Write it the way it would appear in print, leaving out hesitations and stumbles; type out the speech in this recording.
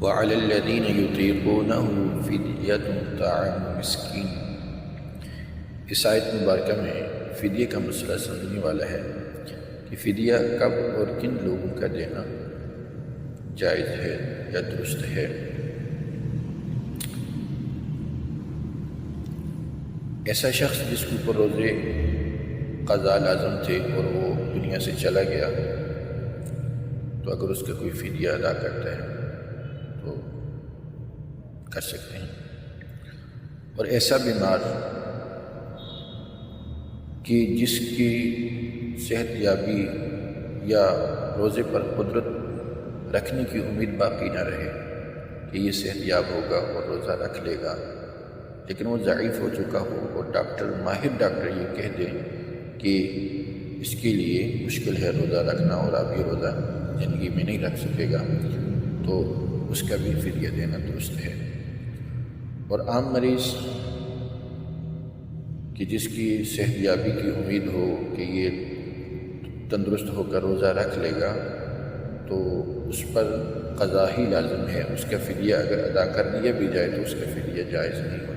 وعلى الذين يطيقونه فدية طعام مسکین۔ اس آیت مبارکہ میں فدیے کا مسئلہ سمجھنے والا ہے کہ فدیہ کب اور کن لوگوں کا دینا جائز ہے یا درست ہے۔ ایسا شخص جس کے اوپر روزے قضاء لازم تھے اور وہ دنیا سے چلا گیا، تو اگر اس کا کوئی فدیہ ادا کرتا ہے تو کر سکتے ہیں۔ اور ایسا بیمار کہ جس کی صحت یابی یا روزے پر قدرت رکھنے کی امید باقی نہ رہے کہ یہ صحت یاب ہوگا اور روزہ رکھ لے گا، لیکن وہ ضعیف ہو چکا ہو اور ماہر ڈاکٹر یہ کہہ دیں کہ اس کے لیے مشکل ہے روزہ رکھنا اور اب یہ روزہ زندگی میں نہیں رکھ سکے گا، تو اس کا بھی فدیہ دینا درست ہے۔ اور عام مریض کہ جس کی صحت یابی کی امید ہو کہ یہ تندرست ہو کر روزہ رکھ لے گا، تو اس پر قضا ہی لازم ہے، اس کا فدیہ اگر ادا کر دیا بھی جائے تو اس کا فدیہ جائز نہیں ہوگا۔